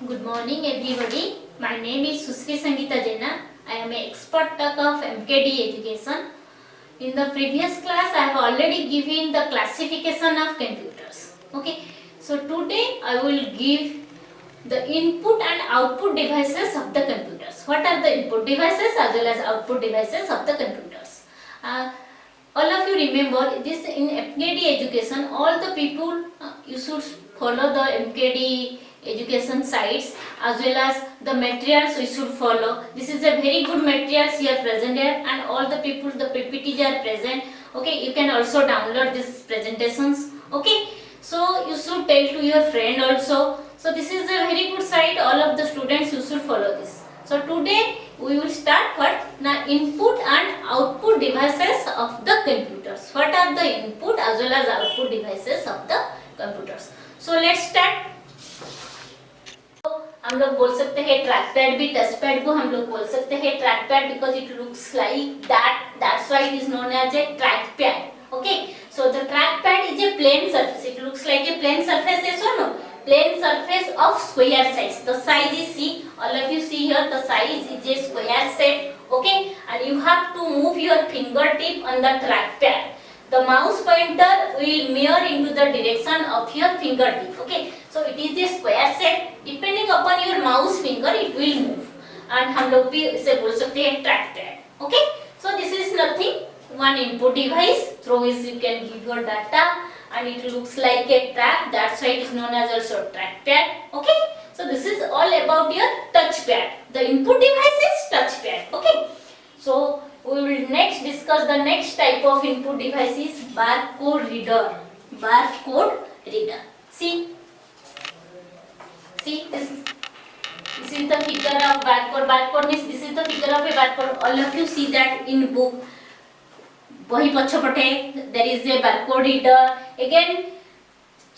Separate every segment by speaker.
Speaker 1: Good morning everybody. My name is Susri Sangeeta Jaina. I am an expert tech of MKD education. In the previous class I have already given the classification of computers. Okay. So today I will give the input and output devices of the computers. What are the input devices as well as output devices of the computers? All of you remember this in MKD education, all the people you should follow the MKD education sites as well as the materials we should follow. This is a very good materials here present here, and all the people, the PPTs are present. Okay, you can also download these presentations. Okay, so you should tell to your friend also. So this is a very good site, all of the students you should follow this. So today we will start what? Now input and output devices of the computers. What are the input as well as output devices of the computers? So let's start. हम लोग बोल सकते हैं track pad भी, touch pad को हम लोग बोल सकते हैं track pad because it looks like that's why it is known as a track pad. Okay, so the track pad is a plain surface. It looks like a plain surface. Yes or no? Plain surface of square size. The size is, see, all of you see here, the size is a square shape. Okay, and you have to move your fingertip on the track pad. The mouse pointer will mirror into the direction of your fingertip. Okay, so it is a square shape. Depending upon your mouse finger, it will move. And हम लोग भी इसे बोल सकते हैं track pad. Okay, so this is nothing. One input device through which you can give your data. And it looks like a track, that's why it is known as also trackpad. Okay, so this is all about your touchpad. The input device is touchpad. Okay, so we will next discuss the next type of input device is barcode reader. Barcode reader. See this is the figure of barcode. Barcode means this is the figure of a barcode. All of you see that in book. वही पछपटे there is a barcode reader. Again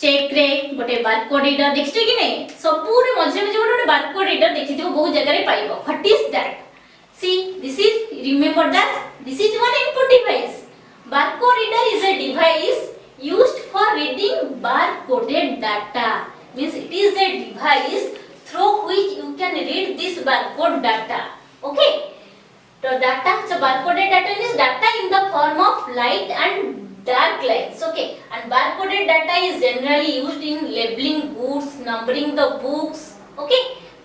Speaker 1: check रे गोटे barcode reader देखिछ कि नहीं, सब पूरे मझे मझे गोटे barcode reader देखिथिबो बहुत जगह रे पाइबो. What is that? See, this is, remember that this is one input device. Barcode reader is a device used for reading barcoded data. Means it is a device through which you can read this barcode data. Okay, the data, so barcoded data is data in the form of light and dark lines. Okay, and barcoded data is generally used in labeling goods, numbering the books. Okay,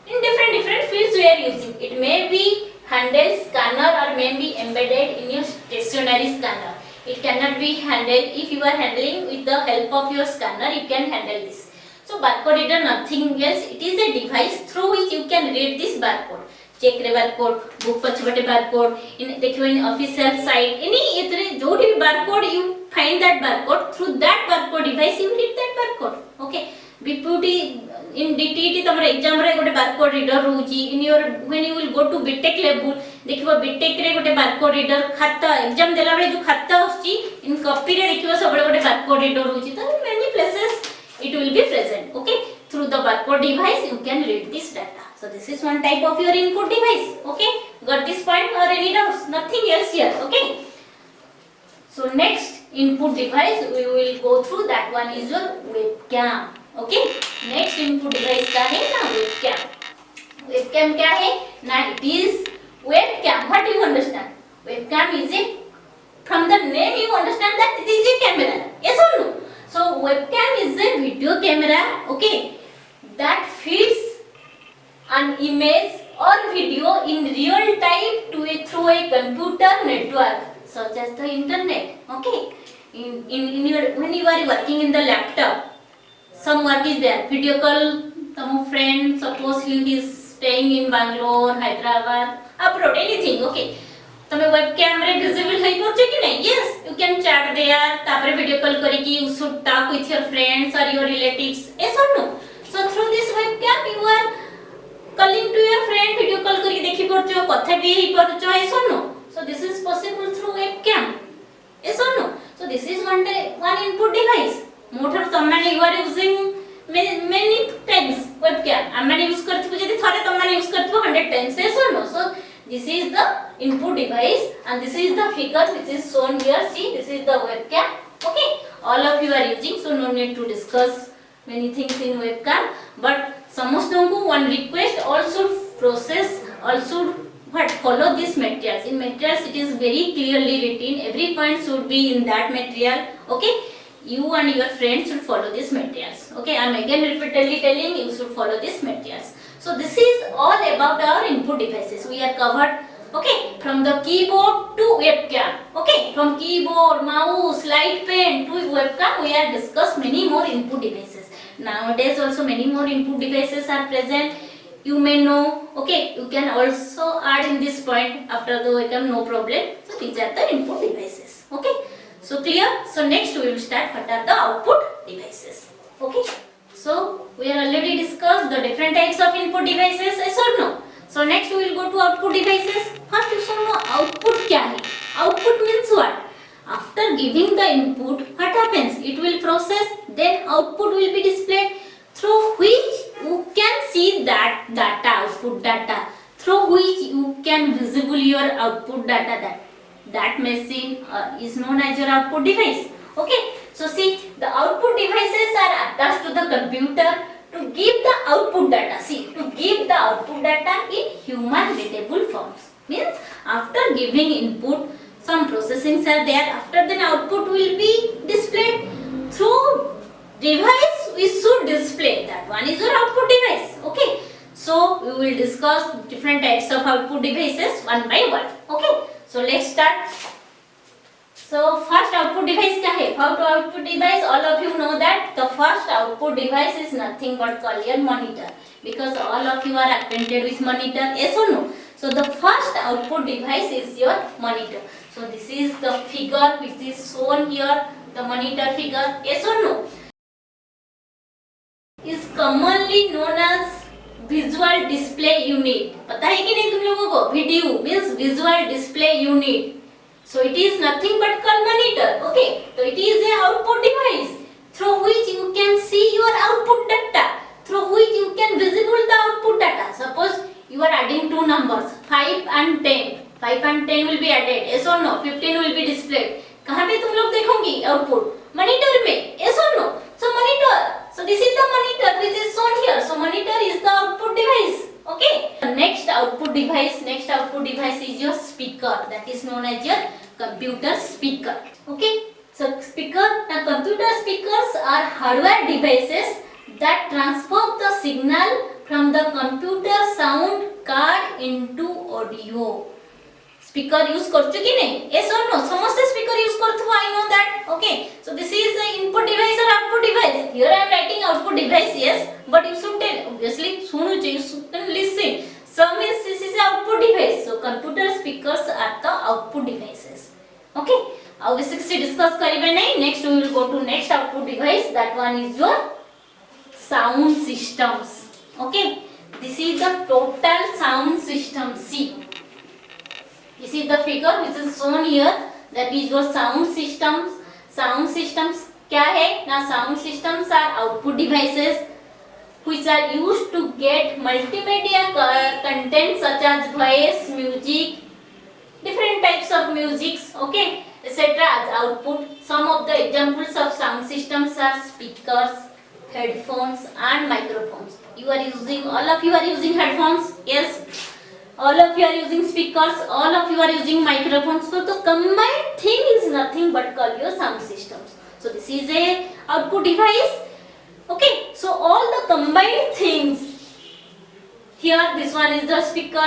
Speaker 1: in different fields we are using. It may be handheld scanner or may be embedded in your stationary scanner. It cannot be handled if you are handling with the help of your scanner. You can handle this. So barcode reader nothing else. It is a device through which you can read this barcode. Check रे barcode, book पछबटे barcode, इन देखियो in official site, any इतरे जोटी भी barcode you find that barcode through that barcode device you read that barcode. Okay, BPT in DTT तमरे exam रे गोटे बारकोड रीडर रहउची. In your when you will go to BTech level देखिबो BTech रे गोटे बारकोड रीडर खाता exam देला बेले जो खाता आछी इन कॉपी रे देखिबो सबले गोटे बारकोड रीडर रहउची. तो many places it will be present. Okay, through the barcode device you can read this data. So this is one type of your input device. Okay, got this point or any doubts? Nothing else here. Okay, so next input device we will go through, that one is your webcam. Okay, next input device का है ना webcam. Webcam क्या है ना, it is webcam. What do you understand? Webcam is a, from the name you understand that it is a camera. Yes or no? So webcam is a video camera, okay, that feeds an image or video in real time to through a computer network such as the internet. Okay, in your, when you are working in the laptop, some work is there, video call some friend, suppose he is staying in Bangalore, Hyderabad, abroad, anything. Okay, तमे webcam रे visible होई परछ कि नहीं? Yes, you can chat there, तापर video call करी कि you should talk with your friends or your relatives. Yes or no? So through this webcam you are calling to your friend, video call करी देखि परछ, कथा भी हेई परछ. Yes or no? So this is possible through webcam. Yes or no? So this is one input device. Motor तमाने you are using many times webcam. आमाने use करथिबो जदी थरे तमाने यूज करथिबो 100 times. Yes or no? So this is the input device and this is the figure which is shown here. See, this is the webcam. Okay, all of you are using, so no need to discuss many things in webcam, but समस्तों को one request, all should process, all should what follow this materials. In materials it is very clearly written, every point should be in that material. Okay, you and your friends should follow this materials. Okay, I am again repeatedly telling you should follow this materials. So this is all about our input devices. We are covered, okay, from the keyboard to webcam. Okay, from keyboard, mouse, light pen to webcam, we have discussed many more input devices. Nowadays also many more input devices are present. You may know, okay, you can also add in this point after the webcam, no problem. So these are the input devices. Okay, so clear? So next we will start what are the output devices. Okay, so we have already discussed the different types of input devices, yes or no? So next we will go to output devices. First you should know output क्या है. Output means what? After giving the input, what happens? It will process, then output will be displayed, through which you can see that data, output data, through which you can visible your output data. That machine is known as your output device. Okay, so see, the output devices are attached to the computer to give the output data. See, to give the output data in human readable forms. Means after giving input, some processings are there, after then output will be displayed through device. We should display that one is your output device. Okay, so we will discuss different types of output devices one by one. Okay, so let's start. So first output device क्या है? First output device, all of you know that the first output device is nothing but called your monitor, because all of you are acquainted with monitor, yes or no? So the first output device is your monitor. So this is the figure which is shown here, the monitor figure, yes or no? Is commonly known as visual display unit. पता है कि नहीं तुम लोगों को? Video means visual display unit. So it is nothing but called monitor. Okay, so it is a output device through which you can see your output data, through which you can visible the output data. Suppose you are adding two numbers 5 and 10. 5 and 10 will be added, yes or no? 15 will be displayed. कहाँ पे तुम लोग देखोगी output? Monitor में, yes or no? So monitor. So this is the monitor which is shown here. So monitor is the output device. Okay. The next output device is your speaker. That is known as your computer speaker. Okay. So speaker, now computer speakers are hardware devices that transfer the signal from the computer sound card into audio. Speaker use करछो कि नहीं? Yes or no? समस्त speaker use करथो, I know that. Okay. So this is the input device or output device. Here I am writing output device, yes, but you should tell, obviously सुनो चाहिए, you should listen. Some is this is output device. So computer speakers are the output devices. Okay. अब basics से discuss करेंगे नहीं. Next we will go to next output device. That one is your sound systems. Okay. This is the total sound system. See. This is the figure which is shown here. That is your sound systems. Sound systems क्या है? Now sound systems are output devices which are used to get multimedia content such as voice, music, different types of musics, okay, etc. as output. Some of the examples of sound systems are speakers, headphones and microphones. All of you are using headphones, yes. All of you are using speakers, all of you are using microphones. So the combined thing is nothing but called your sound systems. So this is a output device. Okay, so all the combined things. Here this one is the speaker,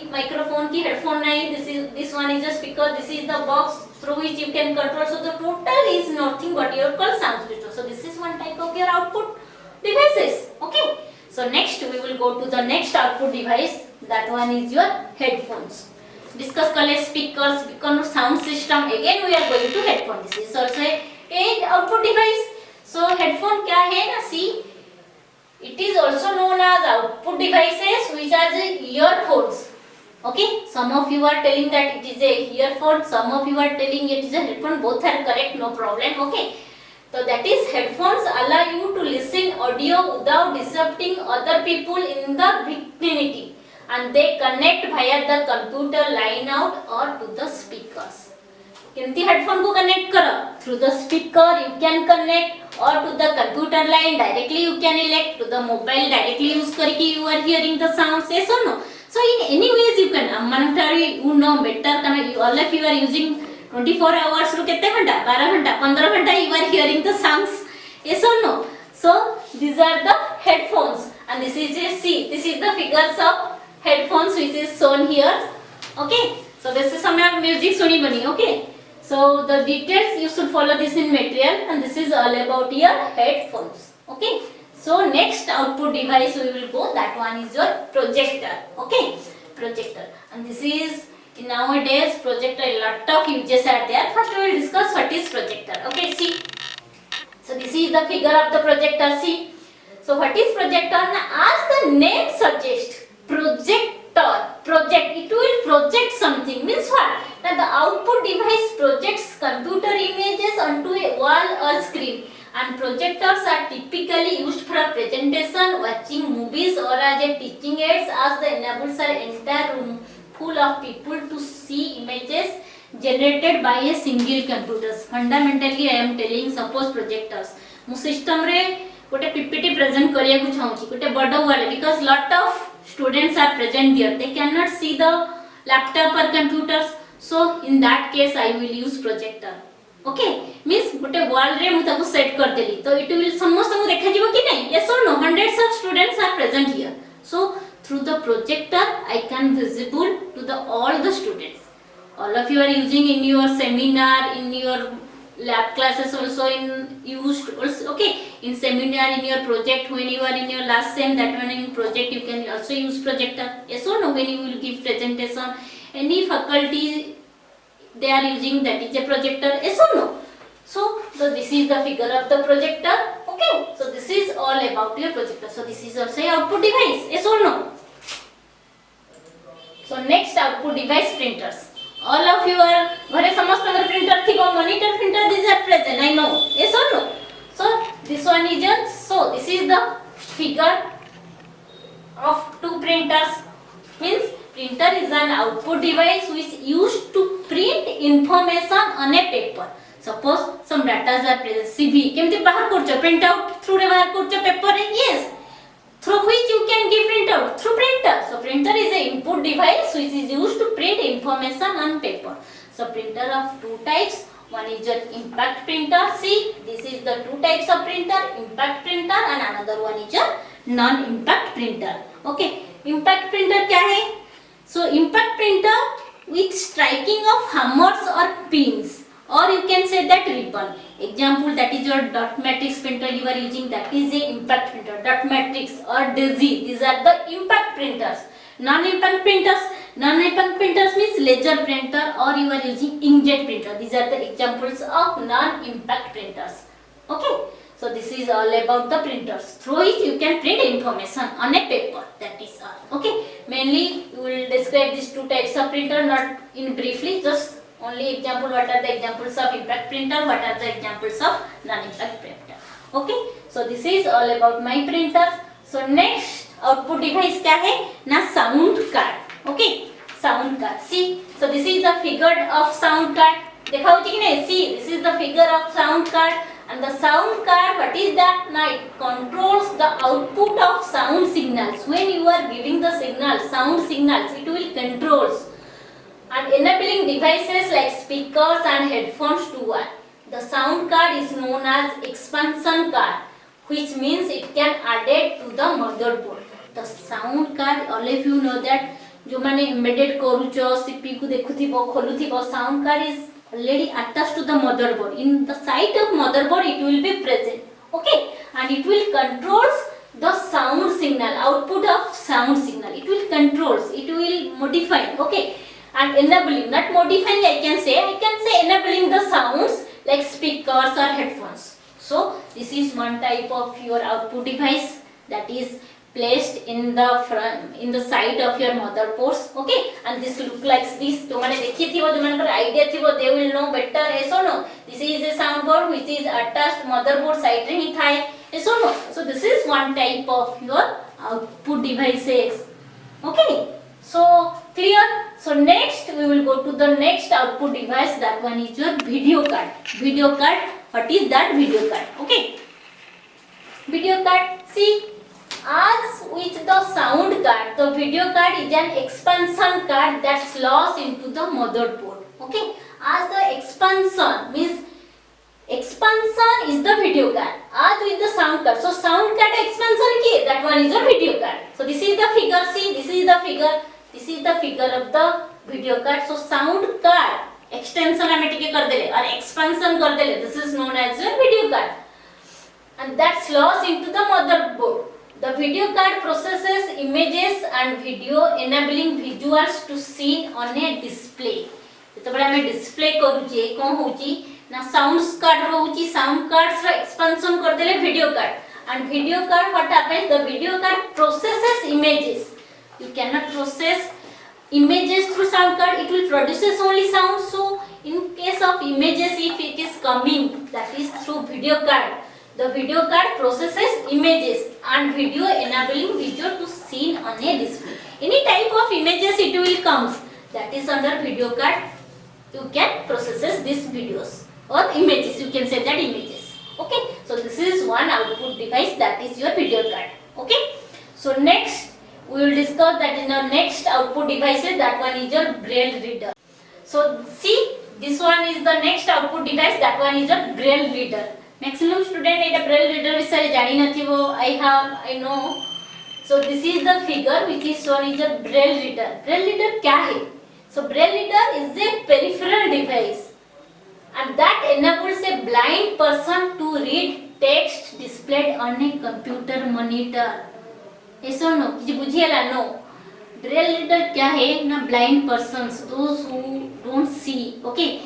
Speaker 1: microphone की headphone नहीं. This one is the speaker. This is the box through which you can control. So the total is nothing but your called sound system. So this is one type of your output devices. Okay. So next we will go to the next output device. That one is your headphones. Discuss करें speakers, sound system. Again we are going to headphone. This is also a output device. So headphone क्या है ना? See, it is also known as output devices which are the earphones. Okay, some of you are telling that it is a earphone, some of you are telling it is a headphone. Both are correct, no problem. Okay. So that is headphones allow you to listen audio without disrupting other people in the vicinity, and they connect via the computer line out or to the speakers. केमती headphone को connect करो through the speaker you can connect or to the computer line directly you can elect to the mobile directly use करके you are hearing the sounds yes or no so in any ways you can manutari you know better kana you all of you are using 24 hours ru kette घंटा 12 घंटा 15 घंटा you are hearing the sounds yes or no so these are the headphones and this is a see this is the figures of headphones which is shown here okay so this is some music suni bani okay so the details you should follow this in material and this is all about your headphones okay so next output device we will go that one is your projector okay projector and this is in nowadays projector a lot of uses are there first we will discuss what is projector okay see so this is the figure of the projector see so what is projector now as the name suggests projector project it will project something means what that the output device projects computer images onto a wall or screen and projectors are typically used for presentation watching movies or as a teaching aids as the enables an entire room full of people to see images generated by a single computer fundamentally I am telling suppose projectors मु system रे गोटे PPT present करिया को चाहूची गोटे बड़ वाले because lot of students are present there they cannot see the laptop or computers so in that case I will use projector okay means गोटे wall रे मु ताको सेट कर देली तो it will समस्त मु देखा जीवो कि नहीं yes or no hundreds of students are present here so through the projector I can visible to the all the students all of you are using in your seminar in your lab classes also in used also okay in seminar in your project when you are in your last sem that one in project you can also use projector yes or no when you will give presentation any faculty they are using that is a projector yes or no so this is the figure of the projector okay so this is all about your projector so this is also a output device yes or no so next output device printers all of you are घरे समस्त अगर printer थिबो monitor printer these are present I know yes or no so this one is a so this is the figure of two printers means printer is an output device which is used to print information on a paper suppose some data are present cv केमति बाहर करछ print out through रे बाहर करछ paper रे yes through which you can give printout through printer so printer is a input device which is used to print information on paper so printer of two types one is your impact printer see this is the two types of printer impact printer and another one is your non impact printer okay impact printer क्या है so impact printer with striking of hammers or pins or you can say that ribbon example that is your dot matrix printer you are using that is a impact printer dot matrix or daisy these are the impact printers non impact printers means laser printer or you are using inkjet printer these are the examples of non impact printers okay so this is all about the printers through which you can print information on a paper that is all okay mainly you will describe these two types of printer not in briefly just only example what are the examples of impact printer what are the examples of non impact printer okay so this is all about my printer so next output device क्या है ना sound card okay sound card see so this is the figure of sound card देखा होची कि नहीं see this is the figure of sound card and the sound card what is that now it controls the output of sound signals when you are giving the signal sound signals it will controls and enabling devices like speakers and headphones to work. The sound card is known as expansion card, which means it can added to the motherboard. The sound card, all of you know that जो माने embedded करूचो CPU को देखुथिबो खोलुथिबो sound card is already attached to the motherboard. In the side of motherboard it will be present. Okay, and it will controls the sound signal, output of sound signal. It will controls, it will modify. Okay. And enabling not modifying I can say enabling the sounds like speakers or headphones so this is one type of your output device that is placed in the front in the side of your motherboards okay and this look like this to mane dekhi thibo jo manakar idea thibo they will know better yes or no this is a sound board which is attached motherboard side re hi thai yes or no so this is one type of your output devices okay So clear? So next we will go to the next output device. That one is your video card. Video card. What is that video card? Okay. Video card. See, as with the sound card, the video card is an expansion card that slots into the motherboard. Okay. As the expansion means expansion is the video card. As with the sound card. So sound card expansion ki that one is the video card. So this is the figure. See, this is the figure. This is the figure of the video card. So sound card extension hame tike kar dele or expansion kar dele. This is known as a video card, and that slots into the motherboard. The video card processes images and video, enabling visuals to seen on a display. जेतबे हमें display करूचे कोन होची ना sounds card रहउची, sound cards रो expansion कर देले video card, and video card what happens, the video card processes images. You cannot process images through sound card, it will produces only sound. So in case of images, if it is coming that is through video card, the video card processes images and video, enabling video to seen on a display. Any type of images it will comes, that is under video card. You can processes these videos or images, you can say that images. Okay, so this is one output device, that is your video card. Okay, so next we will discuss that in our next output devices. That one is your braille reader. So see, this one is the next output device, that one is your braille reader. Maximum student eta braille reader विषय जानी नथिबो, I know. So this is the figure which is shown is a braille reader. Braille reader क्या है? So braille reader is a peripheral device, and that enables a blind person to read text displayed on a computer monitor. ऐसा no किसी बुझिएला no. Braille reader क्या है ना, blind persons, those who don't see, okay,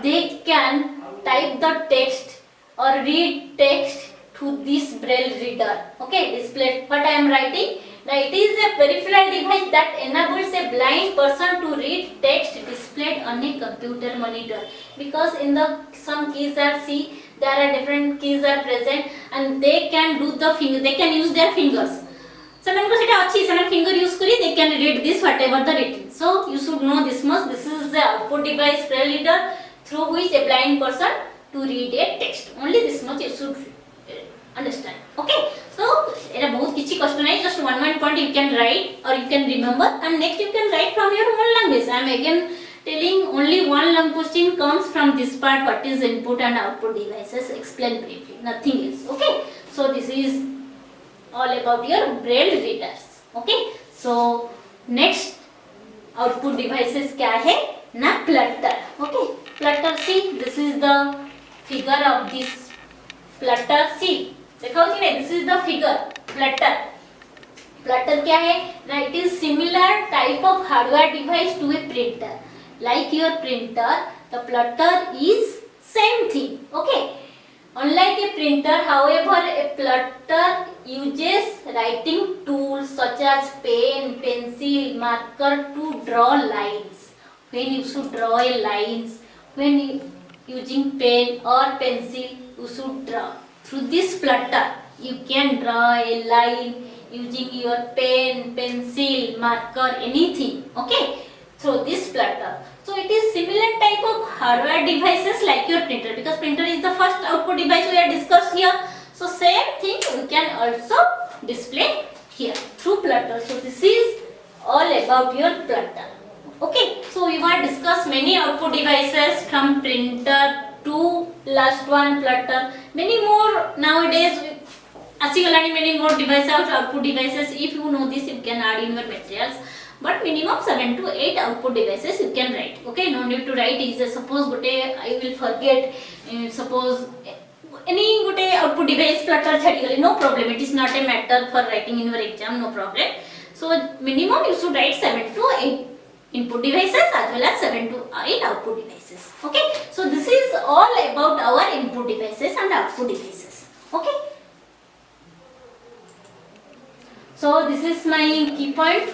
Speaker 1: they can type the text or read text to this braille reader. Okay, displayed what I am writing. Now it is a peripheral device that enables a blind person to read text displayed on a computer monitor, because in the some keys are see, there are different keys are present, and they can do the finger, they can use their fingers. Seven ko seta achi, seven finger use kari they can read this whatever the written. So you should know this much. This is the output device braille reader through which a blind person to read a text. Only this much you should understand. Okay, so era bahut kichi question nahi, just one point you can write or you can remember, and next you can write from your own language. I am again telling only one long question comes from this part, what is input and output devices, explain briefly, nothing else. Okay, so this is all about your braille readers. Okay, so next output devices क्या है ना, platter. Okay, platter, see, this is the figure of this platter. See, देखो जी ने, this is the figure platter. Platter क्या है ना, it is similar type of hardware device to a printer. Like your printer, the platter is same thing. Okay, unlike a printer, however, a platter uses writing tools such as pen, pencil, marker to draw lines. When you should draw a lines, when you using pen or pencil, you should draw. Through this platter, you can draw a line using your pen, pencil, marker, anything. Okay, so this platter. So it is similar type of hardware devices like your printer, because printer is the first output device we have discussed here. So same thing we can also display here through platter. So this is all about your platter. Okay, so we have discussed many output devices from printer to last one platter. Many more nowadays asigalani, many more devices, output devices. If you know this, you can add in your materials. But minimum 7 to 8 output devices you can write. Okay, no need to write is suppose gote I will forget, suppose any gote output device platter chhadi gali, no problem, it is not a matter for writing in your exam, no problem. So minimum you should write 7 to 8 input devices as well as 7 to 8 output devices. Okay, so this is all about our input devices and output devices. Okay, so this is my key point.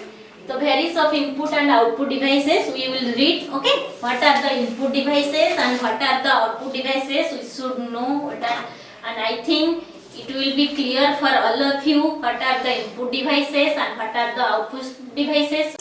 Speaker 1: The varies of input and output devices we will read. Okay, what are the input devices and what are the output devices, we should know that, and I think it will be clear for all of you what are the input devices and what are the output devices.